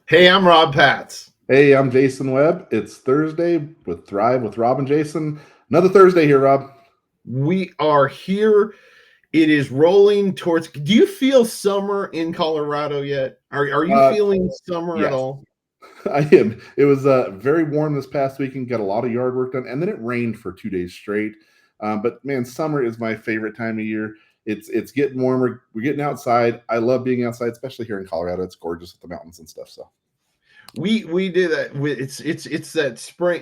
Hey, I'm Rob Patz. Hey, I'm Jason Webb. It's Thursday with Thrive with Rob and Jason. Another Thursday here, Rob. We are here. It is rolling towards. Do you feel summer in Colorado yet? Are you Uh, feeling summer at yes, all? I am. It was very warm this past weekend. Got a lot of yard work done, and then it rained for 2 days straight. But man, summer is my favorite time of year. It's getting warmer. We're getting outside. I love being outside, especially here in Colorado. It's gorgeous with the mountains and stuff. So We do that. It's that spring.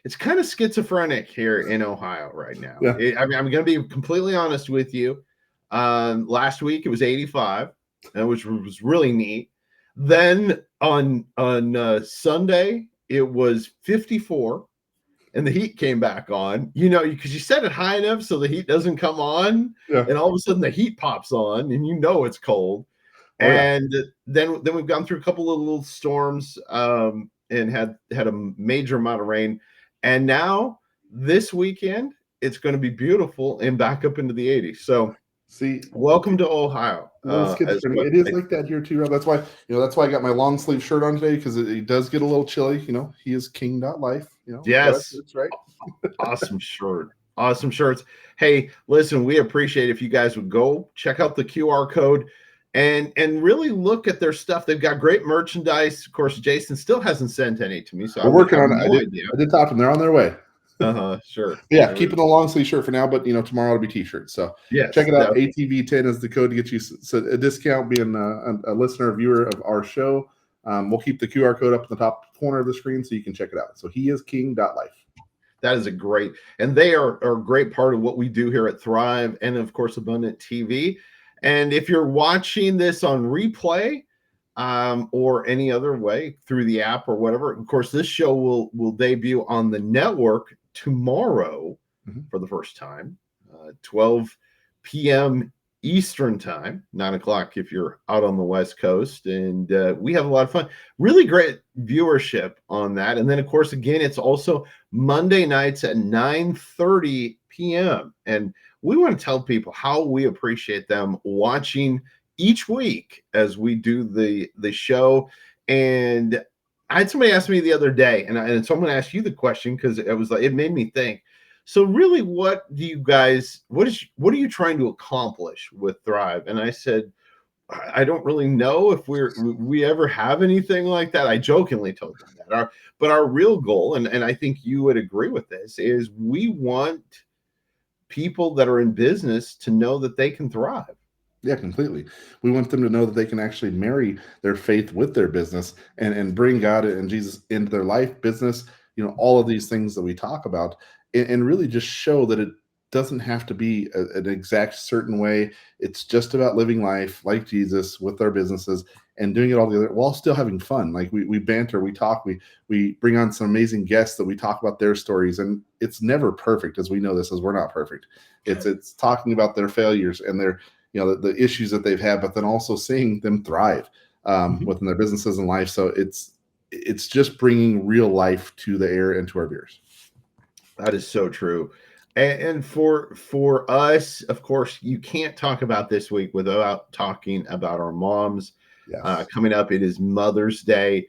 It's kind of schizophrenic here in Ohio right now. yeah, I mean, I'm going to be completely honest with you. Last week it was 85, which was really neat. Then on Sunday it was 54. And the heat came back on, because you set it high enough so the heat doesn't come on, yeah. and all of a sudden the heat pops on, and it's cold. Oh yeah. And then we've gone through a couple of little storms, and had a major amount of rain, and now this weekend it's going to be beautiful and back up into the 80s. So See, welcome to Ohio. a little As schizophrenic. what It is like that here too, Rob. That's why I got my long sleeve shirt on today because it does get a little chilly. He is king.life. Got our Yes. shirts right. Awesome shirt. Awesome shirts. Hey, listen, we appreciate if you guys would go check out the QR code and really look at their stuff. They've got great merchandise. Of course, Jason still hasn't sent any to me, so I We're would working have on it. no idea. I did talk to them. They're on their way. Sure. Yeah, keeping the long sleeve shirt for now, but tomorrow it'll be t-shirts. So Yes. check it out. ATV10 is the code to get you a discount being a listener, viewer of our show. We'll keep the QR code up in the top corner of the screen so you can check it out. So he is king.life. That is a great, and they are a great part of what we do here at Thrive and of course Abundant TV. And if you're watching this on replay, or any other way through the app or whatever, of course this show will debut on the network tomorrow for the first time, 12 p.m. Eastern time, 9 o'clock if you're out on the West Coast. And we have a lot of fun. Really great viewership on that. And then, of course, again, it's also Monday nights at 9:30 p.m. And we want to tell people how we appreciate them watching each week as we do the show. And I had somebody ask me the other day, and so I'm going to ask you the question because it made me think. So really, what are you trying to accomplish with Thrive? And I said, I don't really know if we ever have anything like that. I jokingly told them that. But our real goal, and I think you would agree with this, is we want people that are in business to know that they can thrive. Yeah, completely. We want them to know that they can actually marry their faith with their business and bring God and Jesus into their life, business, all of these things that we talk about, and really just show that it doesn't have to be an exact certain way. It's just about living life like Jesus with our businesses and doing it all together while still having fun. Like we banter, we talk, we bring on some amazing guests that we talk about their stories, and it's never perfect, as we know this, as we're not perfect. It's talking about their failures and their the issues that they've had, but then also seeing them thrive within their businesses and life. So it's just bringing real life to the air and to our viewers. That is so true. And for us, of course, you can't talk about this week without talking about our moms. Yes. Coming up, it is Mother's Day.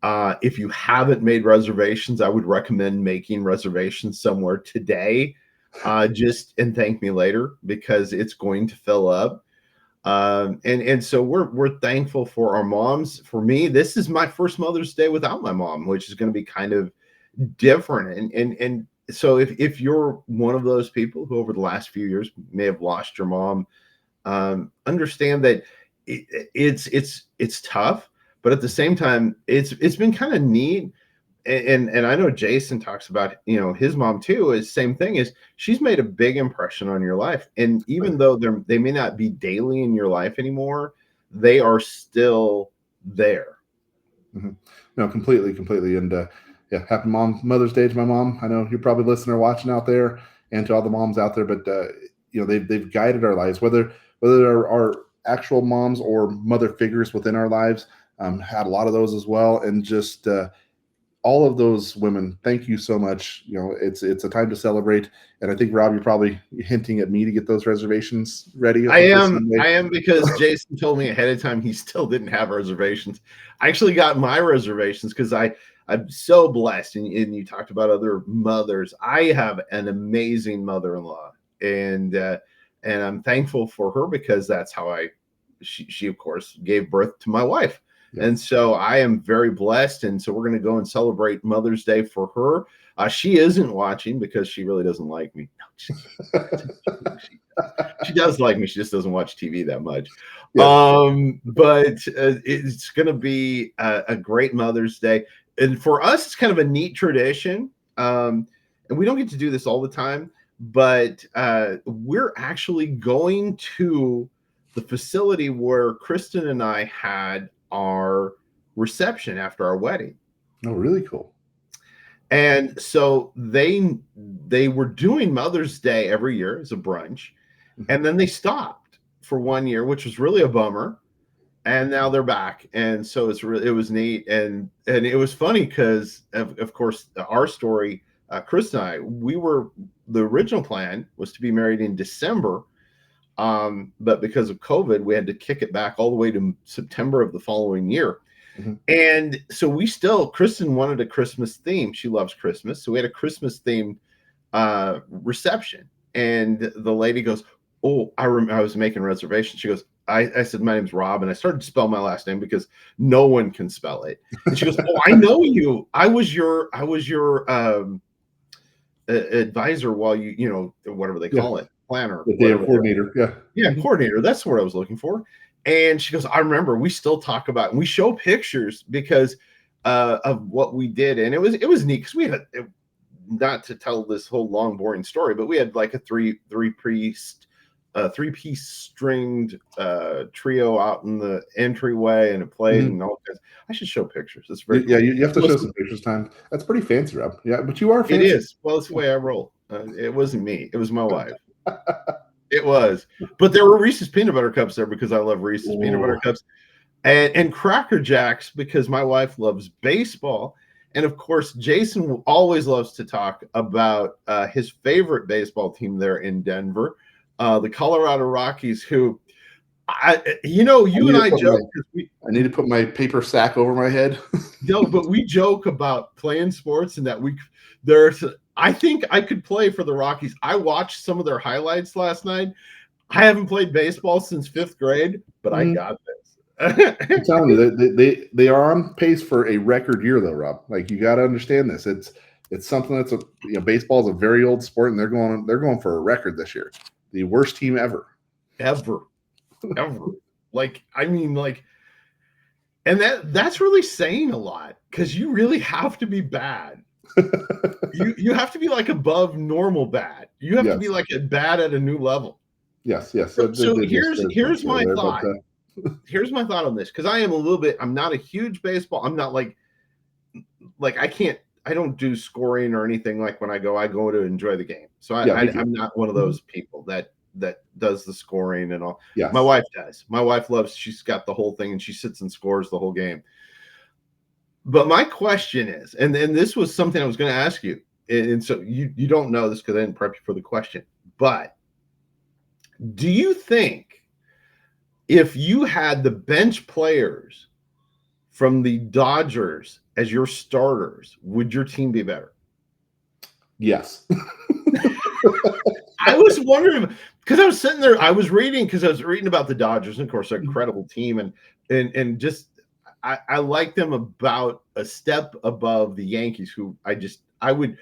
If you haven't made reservations, I would recommend making reservations somewhere today. And thank me later because it's going to fill up. And so we're thankful for our moms. For me, this is my first Mother's Day without my mom, which is going to be kind of different. And so if you're one of those people who over the last few years may have lost your mom, understand that it's tough, but at the same time, it's been kind of neat. And I know Jason talks about his mom too. Is same thing, is she's made a big impression on your life, and even though they may not be daily in your life anymore, they are still there. Mm-hmm. No, completely. And yeah, happy Mother's Day to my mom. I know you're probably listening or watching out there, and to all the moms out there. But they've guided our lives, whether they're our actual moms or mother figures within our lives. Had a lot of those as well, and just all of those women, thank you so much. You know, it's a time to celebrate. And I think, Rob, you're probably hinting at me to get those reservations ready I for am. Sunday. I am, because Jason told me ahead of time he still didn't have reservations. I actually got my reservations because I'm so blessed. And you talked about other mothers. I have an amazing mother-in-law, and I'm thankful for her, because that's how she of course gave birth to my wife. Yeah. And so I am very blessed. And so we're going to go and celebrate Mother's Day for her. She isn't watching because she really doesn't like me. No, she does like me. She just doesn't watch TV that much. Yes. But it's going to be a great Mother's Day. And for us, it's kind of a neat tradition. And we don't get to do this all the time, but we're actually going to the facility where Kristen and I had our reception after our wedding. Oh, really cool. And so they were doing Mother's Day every year as a brunch, and then they stopped for 1 year, which was really a bummer. And now they're back, and so it was neat, and it was funny because of course our story, Chris and I, the original plan was to be married in December, but because of COVID, we had to kick it back all the way to September of the following year. Mm-hmm. And so Kristen wanted a Christmas theme. She loves Christmas. So we had a Christmas themed reception. And the lady goes, "Oh, I was making reservations." She goes, I said, "My name's Rob." And I started to spell my last name because no one can spell it. And she goes, "Oh, I know you. I was your advisor while whatever they call it, planner, the coordinator." Yeah, coordinator. That's what I was looking for. And she goes, "I remember. We still talk about it. And we show pictures because of what we did." And it was neat because we had, not to tell this whole long boring story, but we had like a three-piece stringed trio out in the entryway, and it played and all kinds. I should show pictures. It's very cool. You have to show some pictures time. That's pretty fancy, Rob. Yeah, but you are fancy. It is. Well, it's the way I roll. It wasn't me. It was my wife. It was. But there were Reese's peanut butter cups there because I love Reese's peanut butter cups, and Cracker Jacks because my wife loves baseball. And of course, Jason always loves to talk about his favorite baseball team there in Denver, the Colorado Rockies, who you and I joke. I need to put my paper sack over my head. No, but we joke about playing sports and that I think I could play for the Rockies. I watched some of their highlights last night. I haven't played baseball since 5th grade, but I got this. I'm telling you, they are on pace for a record year, though, Rob. Like, you got to understand this. It's something that's baseball is a very old sport, and they're going for a record this year. The worst team ever. Like, I mean, like, and that's really saying a lot because you really have to be bad. you have to be like above normal bad. You have to be like bad at a new level. Yes. So here's my thought. Here's my thought on this, because I'm not a huge baseball. I'm not like I don't do scoring or anything. Like when I go to enjoy the game. So I'm not one of those people that does the scoring and all. Yes. My wife does. My wife she's got the whole thing and she sits and scores the whole game. But my question is, and this was something I was going to ask you, and so you don't know this because I didn't prep you for the question, but do you think if you had the bench players from the Dodgers as your starters, would your team be better? Yes. I was wondering because I was sitting there, I was reading about the Dodgers, and of course, they're an incredible team, and just I like them about a step above the Yankees, who I would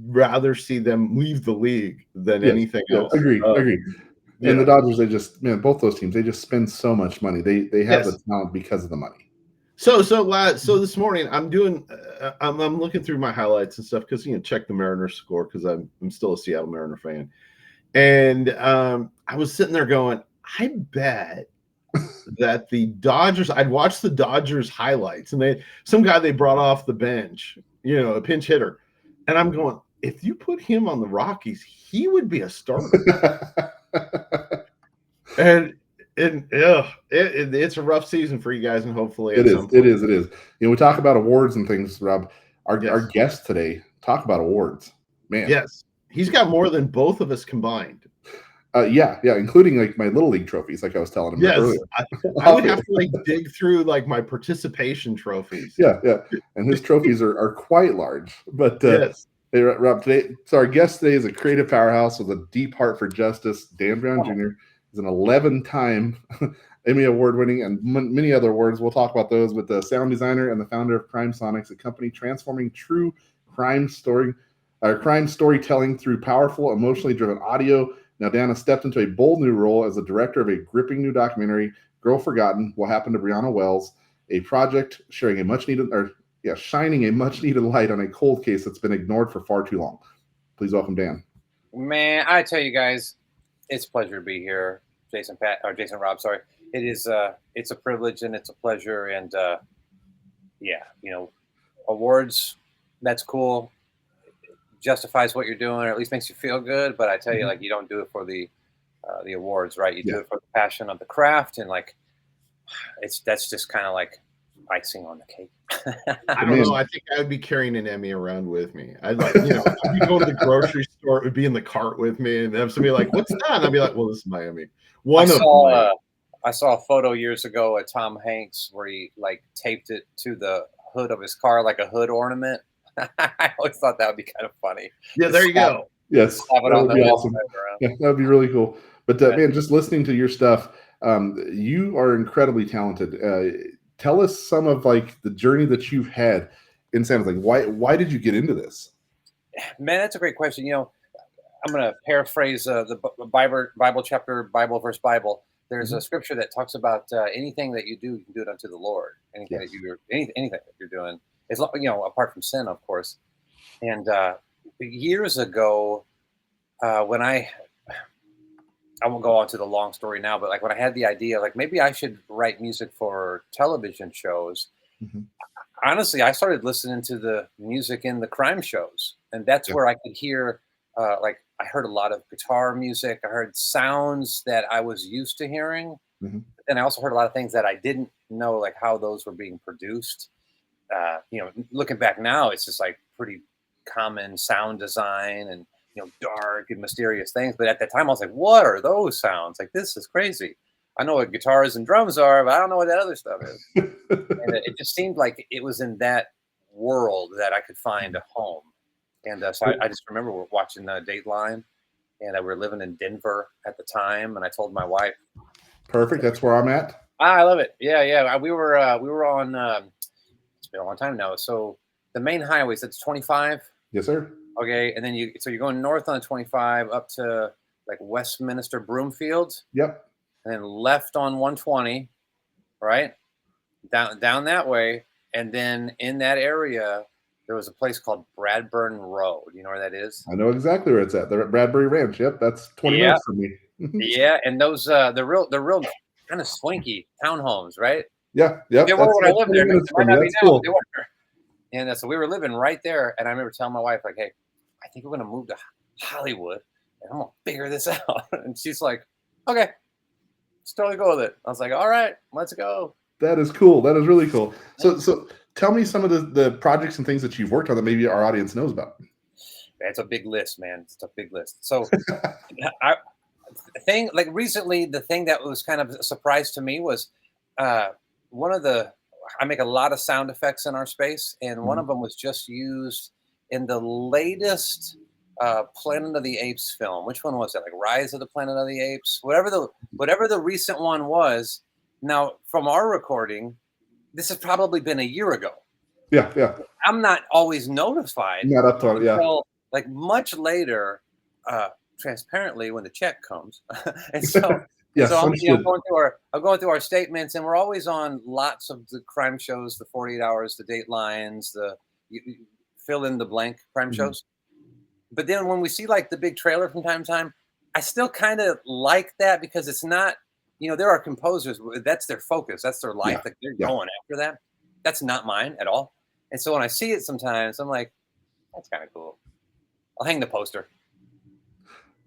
rather see them leave the league than anything else. Agreed. And the Dodgers, both those teams, they just spend so much money. They have the talent because of the money. So this morning I'm looking through my highlights and stuff because check the Mariners score because I'm still a Seattle Mariner fan, and I was sitting there going, I bet that the Dodgers, I'd watch the Dodgers highlights, and some guy they brought off the bench, a pinch hitter, and I'm going, if you put him on the Rockies, he would be a starter. And And yeah, it's a rough season for you guys, and hopefully It at is. some It point. is. It is. We talk about awards and things, Rob. Our Yes. guest today talk about awards, man. Yes. He's got more than both of us combined. Yeah, including like my little league trophies, like I was telling him Yes. earlier. I would have to like dig through like my participation trophies. Yeah, and his trophies are quite large. But Yes. hey, Rob, today, so our guest today is a creative powerhouse with a deep heart for justice. Dan Brown Jr. is an 11-time Emmy Award-winning and many other awards. We'll talk about those. With the sound designer and the founder of Crime Sonics, a company transforming true crime storytelling through powerful, emotionally driven audio. Now, Dan has stepped into a bold new role as the director of a gripping new documentary, Girl Forgotten: What Happened to Brianna Wells, a project shining a much needed light on a cold case that's been ignored for far too long. Please welcome Dan. Man, I tell you guys, it's a pleasure to be here, Jason Rob. Sorry, it is. It's a privilege and it's a pleasure, and yeah, awards. That's cool. Justifies what you're doing, or at least makes you feel good. But I tell you, like, you don't do it for the awards, right? You do it for the passion of the craft, and like, that's just kind of like icing on the cake. I don't know. I think I would be carrying an Emmy around with me. I'd like, I'd be going to the grocery store. It would be in the cart with me, and have somebody like, "What's that?" And I'd be like, "Well, this is my Emmy." I saw a photo years ago of Tom Hanks where he like taped it to the hood of his car like a hood ornament. I always thought that would be kind of funny. Yeah, there you go. Yes, that would be awesome. Yeah, that would be really cool. But man, just listening to your stuff, you are incredibly talented. Tell us some of like the journey that you've had in sound. Like, why did you get into this? Man, that's a great question. I'm going to paraphrase the Bible chapter, Bible verse Bible. There's a scripture that talks about anything that you do, you can do it unto the Lord. Anything that anything that you're doing, is apart from sin, of course. And years ago, when I won't go on to the long story now, but like when I had the idea, like maybe I should write music for television shows. Honestly, I started listening to the music in the crime shows, and that's where I could hear, like, I heard a lot of guitar music. I heard sounds that I was used to hearing. And I also heard a lot of things that I didn't know, like how those were being produced. Looking back now, it's just like pretty common sound design and, dark and mysterious things. But at that time I was like, what are those sounds? Like, this is crazy. I know what guitars and drums are, but I don't know what that other stuff is. And it just seemed like it was in that world that I could find a home. And so I just remember we're watching Dateline, and we were living in Denver at the time. And I told my wife, "Perfect, that's where I'm at." I love it. Yeah. We were on. It's been a long time now. So the main highways, that's 25. Yes, sir. Okay, and then you're going north on the 25 up to like Westminster, Broomfield. Yep. And then left on 120, right? Down that way, and then in that area there was a place called Bradburn Road. You know where that is? I know exactly where it's at. They're at Bradbury Ranch. Yep, that's 20 minutes from me. Yeah, and those they're real kind of swanky townhomes, right? Yeah. They were when I lived there. It might not be now, cool. but they were. And so we were living right there, and I remember telling my wife, like, "Hey, I think we're gonna move to Hollywood, and I'm gonna figure this out." And she's like, "Okay, let's totally go with it." I was like, "All right, let's go." That is cool. That is really cool. So tell me some of the projects and things that you've worked on that maybe our audience knows about. It's a big list, man. It's a big list. So recently, the thing that was kind of a surprise to me was I make a lot of sound effects in our space, and one of them was just used in the latest Planet of the Apes film. Which one was it? Like Rise of the Planet of the Apes? Whatever the recent one was. Now, from our recording, this has probably been a year ago. Yeah. I'm not always notified. Not up to it, yeah. Until, like, much later, transparently, when the check comes. And so, I'm going through our statements, and we're always on lots of the crime shows, the 48 Hours, the Datelines, you fill in the blank crime shows. But then when we see like the big trailer from time to time, I still kind of like that because it's not. There are composers, that's their focus. That's their life. Like they're going after that. That's not mine at all. And so when I see it sometimes, I'm like, that's kind of cool. I'll hang the poster.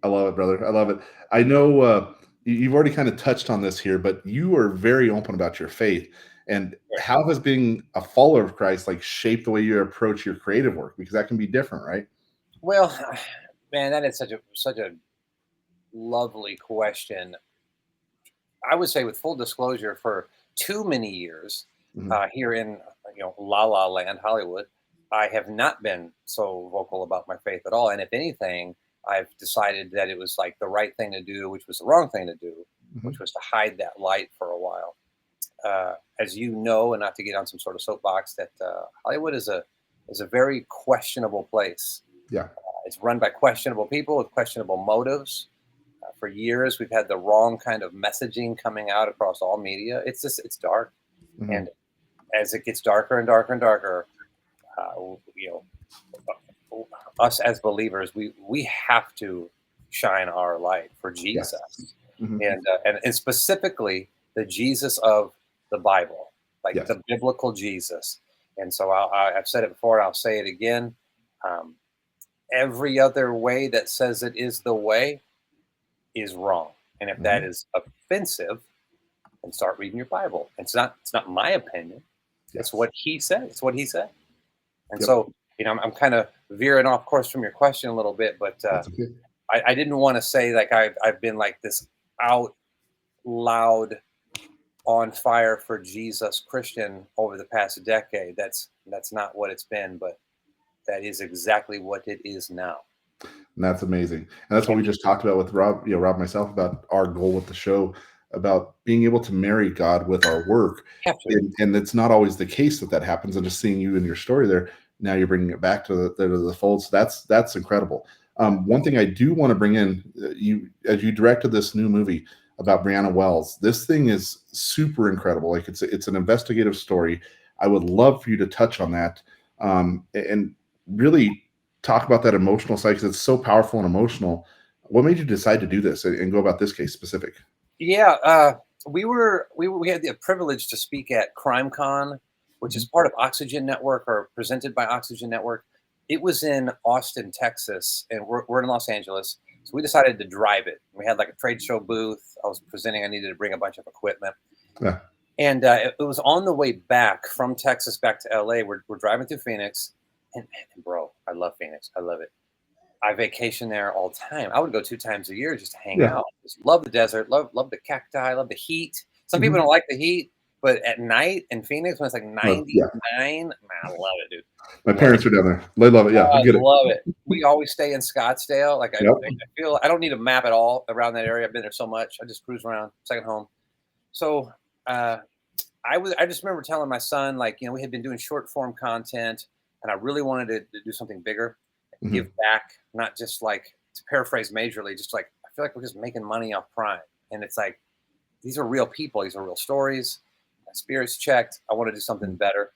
I love it, brother. I love it. I know you've already kind of touched on this here, but you are very open about your faith. And how has being a follower of Christ like shaped the way you approach your creative work? Because that can be different, right? Well, man, that is such a lovely question. I would say, with full disclosure, for too many years Mhm. here in La La Land, Hollywood, I have not been so vocal about my faith at all. And if anything, I've decided that it was like the right thing to do, which was the wrong thing to do, which Mhm. was to hide that light for a while. As you know, and not to get on some sort of soapbox, that Hollywood is a very questionable place. Yeah. It's run by questionable people with questionable motives. For years, we've had the wrong kind of messaging coming out across all media. It's dark, Mhm. and as it gets darker and darker and darker, you know, us as believers, we have to shine our light for Yes. Jesus, Mhm. and specifically the Jesus of the Bible, like Yes. the biblical Jesus. And so I've said it before, and I'll say it again. Um, every other way that says it is the way is wrong. And if that Mhm. is offensive, then start reading your Bible. It's not my opinion. It's Yes. what he said. It's what he said. And Yep. so, I'm kind of veering off course from your question a little bit, but That's okay. I didn't want to say like I've been like this out loud on fire for Jesus Christian over the past decade. That's not what it's been, but that is exactly what it is now. And that's amazing. And that's what And we just talked about with Rob, Rob, myself, about our goal with the show, about being able to marry God with our work. we have to. And it's not always the case that happens. And just seeing you and your story there, now you're bringing it back to the fold. So that's incredible. One thing I do want to bring in, as you directed this new movie about Brianna Wells, this thing is super incredible. Like it's an investigative story. I would love for you to touch on that, and really talk about that emotional side, because it's so powerful and emotional. What made you decide to do this and go about this case specific? Yeah, we had the privilege to speak at CrimeCon, which is Mhm. part of Oxygen Network or presented by Oxygen Network. It was in Austin, Texas, and we're in Los Angeles. So we decided to drive it. We had like a trade show booth. I was presenting. I needed to bring a bunch of equipment, Yeah. and it was on the way back from Texas back to LA. We're driving through Phoenix, and bro, I love Phoenix. I love it. I vacation there all the time. I would go 2 times a year just to hang Yeah. out. Just love the desert, love the cacti, love the heat. Some people Mhm. don't like the heat, but at night in Phoenix when it's like Yeah. 99, man, I love it, dude. My Love it. parents are down there. They love it. Yeah, I I get it. love it. We always stay in Scottsdale. Like I Yep. feel I don't need a map at all around that area. I've been there so much. I just cruise around, second home. So uh, I just remember telling my son, like, we had been doing short form content, and I really wanted to do something bigger, give Mhm. back, not just like, to paraphrase majorly, just like I feel like we're just making money off crime. And it's like, these are real people, these are real stories. My spirit's checked. I want to do something Mhm. better.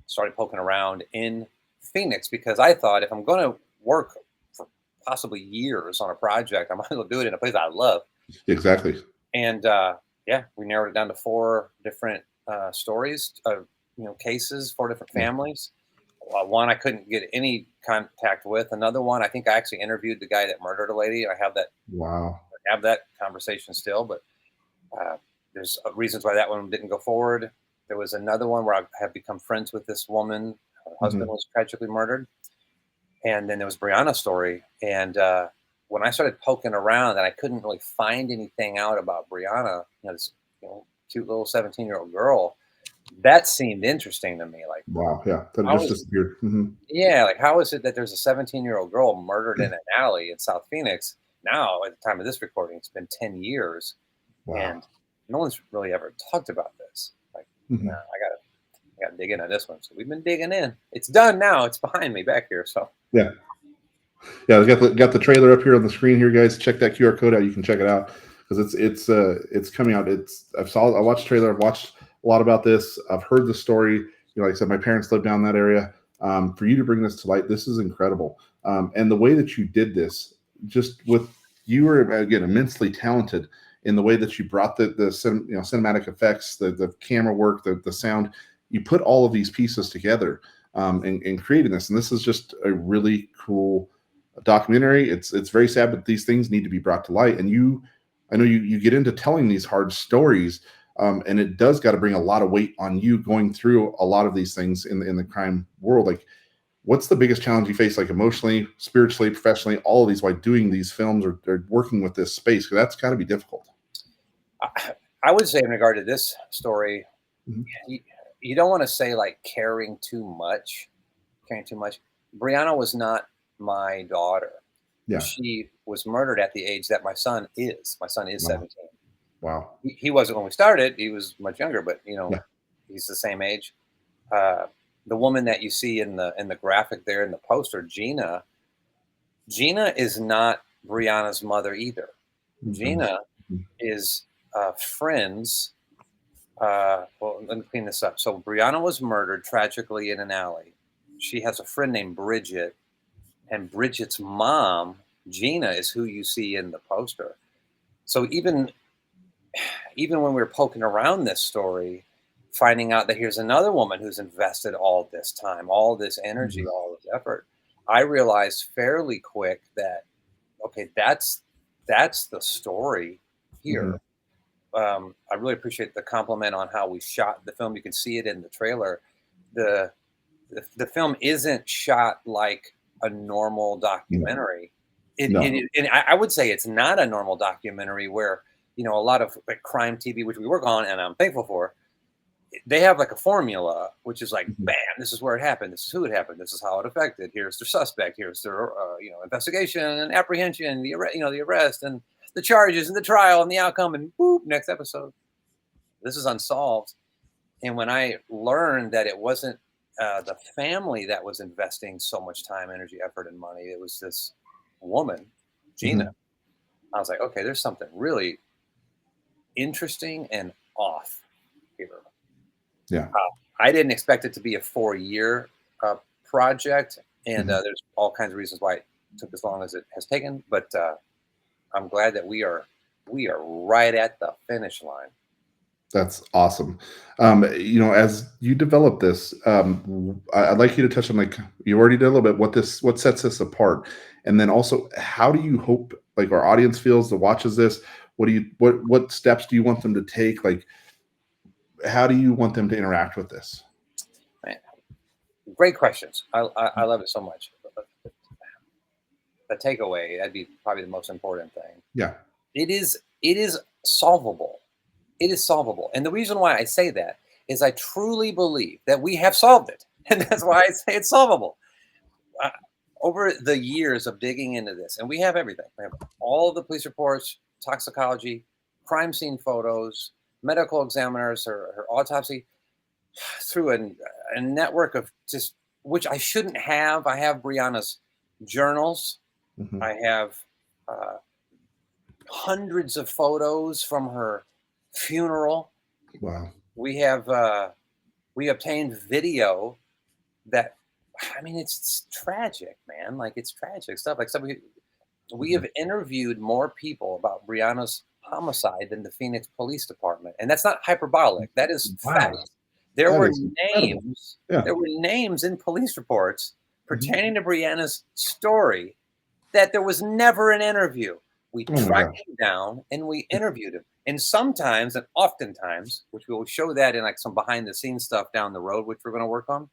Started poking around in Phoenix because I thought, if I'm going to work for possibly years on a project, I might as well do it in a place I love. Exactly. And yeah, we narrowed it down to 4 different stories of cases, 4 different Yeah. families. One I couldn't get any contact with. Another one, I think I actually interviewed the guy that murdered a lady. I Wow. have that conversation still, but there's reasons why that one didn't go forward. There was another one where I have become friends with this woman. Her husband Mhm. was tragically murdered, and then there was Brianna's story. And when I started poking around, and I couldn't really find anything out about Brianna, this cute little 17-year-old girl, that seemed interesting to me. Like, Wow. Yeah. That how just is disappeared. Mhm. yeah, like how is it that there's a 17-year-old girl murdered in an alley in South Phoenix? Now, at the time of this recording, it's been 10 years, Wow. and no one's really ever talked about this. Like, nah, Mhm. I gotta dig into this one. So we've been digging in. It's done now. It's behind me back here. So Yeah. Yeah, I got the trailer up here on the screen here, guys. Check that QR code out. You can check it out because it's coming out. I watched the trailer. I've watched a lot about this. I've heard the story. Like I said, my parents live down that area. For you to bring this to light, this is incredible. And the way that you did this, just with you were again immensely talented in the way that you brought the cinematic effects, the camera work, the sound. You put all of these pieces together in creating this, and this is just a really cool documentary. It's very sad, but these things need to be brought to light. And you I know you get into telling these hard stories, and it does got to bring a lot of weight on you going through a lot of these things in the crime world. Like, what's the biggest challenge you face, like emotionally, spiritually, professionally, all of these, while doing these films or working with this space? Because that's got to be difficult. I would say in regard to this story, Mhm. you don't want to say like caring too much. Brianna was not my daughter. Yeah. She was murdered at the age that my son is. My son is Wow. 17. Wow. He wasn't when we started. He was much younger, but Yeah. he's the same age. The woman that you see in the graphic there in the poster, Gina is not Brianna's mother either. Mhm. Gina Mhm. is friends. Well, let me clean this up. So Brianna was murdered tragically in an alley. She has a friend named Bridget, and Bridget's mom, Gina, is who you see in the poster. So even when we were poking around this story, finding out that here's another woman who's invested all this time, all this energy, Mhm. all this effort, I realized fairly quick that okay, that's the story here. Mhm. I really appreciate the compliment on how we shot the film. You can see it in the trailer. The film isn't shot like a normal documentary. No. And I would say it's not a normal documentary where a lot of like crime TV, which we work on, and I'm thankful for. They have like a formula, which is like, Mhm. bam, this is where it happened. This is who it happened. This is how it affected. Here's the suspect. Here's their, investigation and apprehension, the arrest and the charges and the trial and the outcome and boop, next episode. This is unsolved. And when I learned that it wasn't the family that was investing so much time, energy, effort, and money, it was this woman, Gina. Mhm. I was like, okay, there's something really interesting and off here. Yeah. I didn't expect it to be a 4-year project, and Mhm. there's all kinds of reasons why it took as long as it has taken. But I'm glad that we are right at the finish line. That's awesome. As you develop this, I'd like you to touch on, like you already did a little bit, what sets this apart, and then also how do you hope like our audience feels that watches this? What steps do you want them to take? Like, how do you want them to interact with this? Man, great questions. I love it so much. The takeaway, that'd be probably the most important thing. Yeah. It is solvable. It is solvable. And the reason why I say that is I truly believe that we have solved it. And that's why I say it's solvable. Uh, Over the years of digging into this, and we have everything. We have all of the police reports, toxicology, crime scene photos, medical examiners, her autopsy, through a network of just, which I shouldn't have. I have Brianna's journals. Mhm. I have uh, hundreds of photos from her funeral. Wow. We obtained video that, I mean, it's tragic, man. Like, it's tragic stuff. Like, we have Mhm. interviewed more people about Brianna's homicide than the Phoenix Police Department, and that's not hyperbolic. That is fact. Wow. There That were is incredible. Yeah. names in police reports Mhm. pertaining to Brianna's story that there was never an interview. We Oh my tracked gosh. him down and we interviewed him. And sometimes, and oftentimes, which we will show that in like some behind the scenes stuff down the road, which we're going to work on,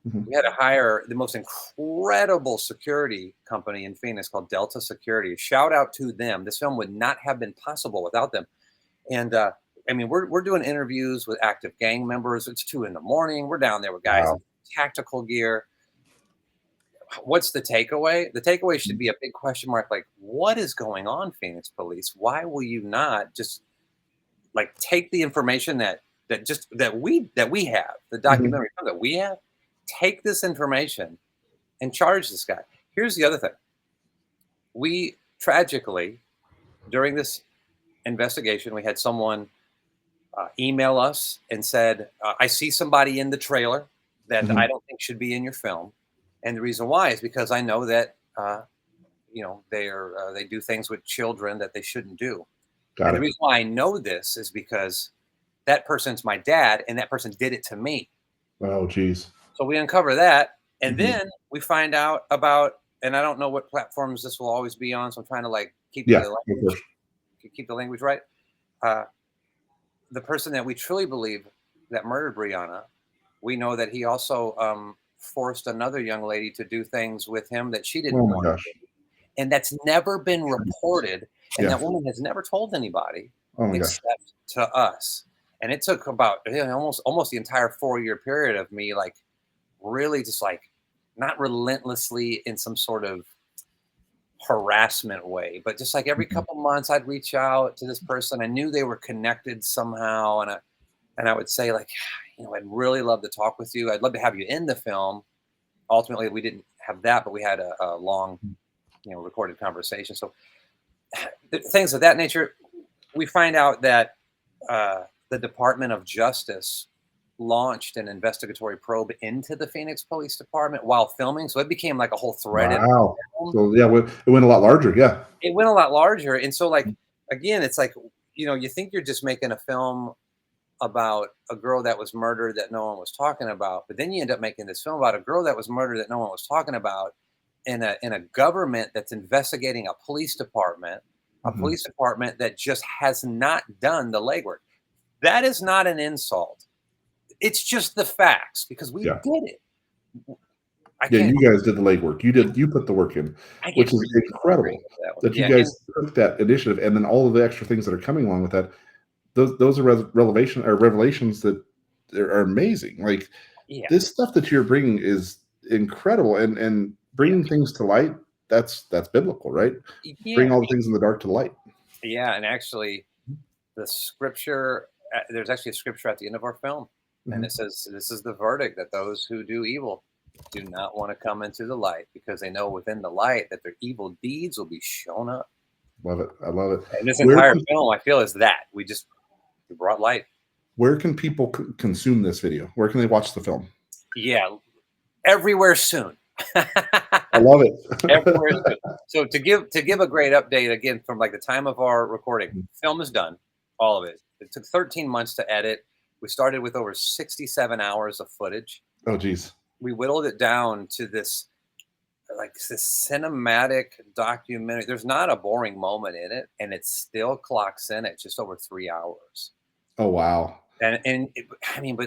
Mhm. we had to hire the most incredible security company in Phoenix called Delta Security. Shout out to them. This film would not have been possible without them. And I mean, we're doing interviews with active gang members. It's 2 a.m. We're down there with guys in Wow. tactical gear. What's the takeaway? The takeaway should be a big question mark. Like, what is going on, Phoenix Police? Why will you not just like take the information that we have, the Mhm. documentary that we have, take this information and charge this guy? Here's the other thing. We tragically, during this investigation, we had someone email us and said, I see somebody in the trailer that I Mhm. don't think should be in your film. And the reason why is because I know that they do things with children that they shouldn't do. Got And the it. reason why I know this is because that person's my dad, and that person did it to me. Oh, geez. So we uncover that, and Mhm. then we find out about, and I don't know what platforms this will always be on, so I'm trying to like keep Yeah, the of course. you keep the language right, the person that we truly believe that murdered Brianna, we know that he also forced another young lady to do things with him that she didn't Oh my want gosh. to do. And that's never been reported. And Yeah. that woman has never told anybody Oh my gosh. except to us. And it took about almost the entire 4-year period of me like really just like not relentlessly in some sort of harassment way, but just like every couple months I'd reach out to this person. I knew they were connected somehow, and I would say like, I'd really love to talk with you. I'd love to have you in the film. Ultimately, we didn't have that, but we had a long, recorded conversation. So things of that nature. We find out that the Department of Justice launched an investigatory probe into the Phoenix Police Department while filming. So it became like a whole thread. Wow. So yeah, it went a lot larger. Yeah. It went a lot larger. And so like, again, it's like, you think you're just making a film about a girl that was murdered that no one was talking about, but then you end up making this film about a girl that was murdered that no one was talking about in a government that's investigating a police department that just has not done the legwork. That is not an insult. It's just the facts because we did it. You guys did the legwork. You put the work in, which is incredible that you guys took that initiative, and then all of the extra things that are coming along with that. Those are revelations that are amazing. Like this stuff that you're bringing is incredible, and bringing things to light. That's biblical, right? Bring all the things in the dark to light. Yeah, and actually, the scripture. There's actually a scripture at the end of our film, and it says, "This is the verdict that those who do evil do not want to come into the light because they know within the light that their evil deeds will be shown up." Love it. I love it. And this entire film, I feel, is that we brought light. Where can people consume this video? Where can they watch the film? Yeah, everywhere soon. I love it. Everywhere soon. So to give a great update again from like the time of our recording, film is done, all of it. It took 13 months to edit. We started with over 67 hours of footage. Oh, geez. We whittled it down to this cinematic documentary. There's not a boring moment in it, and it still clocks in at just over 3 hours. Oh, wow. But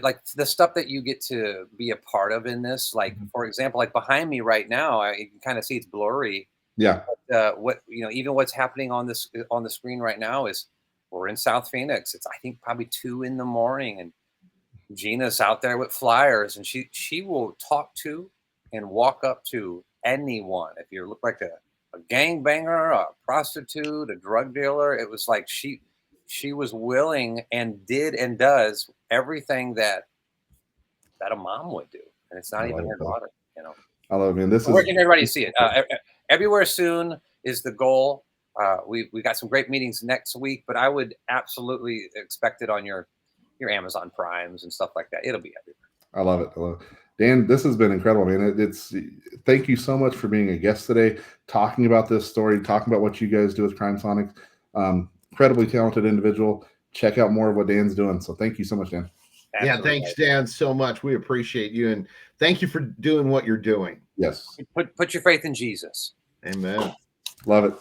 like the stuff that you get to be a part of in this, like for example, like behind me right now, you can kind of see it's blurry. Yeah. But, even what's happening on the screen right now is we're in South Phoenix. It's I think probably 2 a.m, and Gina's out there with flyers, and she will talk to and walk up to anyone. If you look like a gangbanger, a prostitute, a drug dealer, it was like she was willing and did and does everything that a mom would do, and it's not even her daughter. I love it, man. Where can everybody see it? Everywhere soon is the goal. We got some great meetings next week, but I would absolutely expect it on your Amazon Primes and stuff like that. It'll be everywhere. I love it. Dan, this has been incredible, man. Thank you so much for being a guest today, talking about this story, talking about what you guys do with Crime Sonic. Incredibly talented individual. Check out more of what Dan's doing. So thank you so much, Dan. Absolutely. Yeah, thanks, Dan, so much. We appreciate you, and thank you for doing what you're doing. Yes. Put your faith in Jesus. Amen. Love it.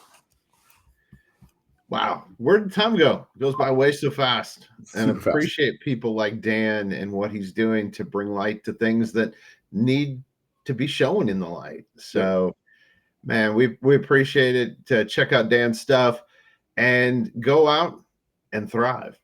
Wow, where did time go? It goes by way so fast. And Super appreciate fast. people like Dan and what he's doing to bring light to things that need to be shown in the light. So, man, we appreciate it. Check out Dan's stuff and go out and thrive.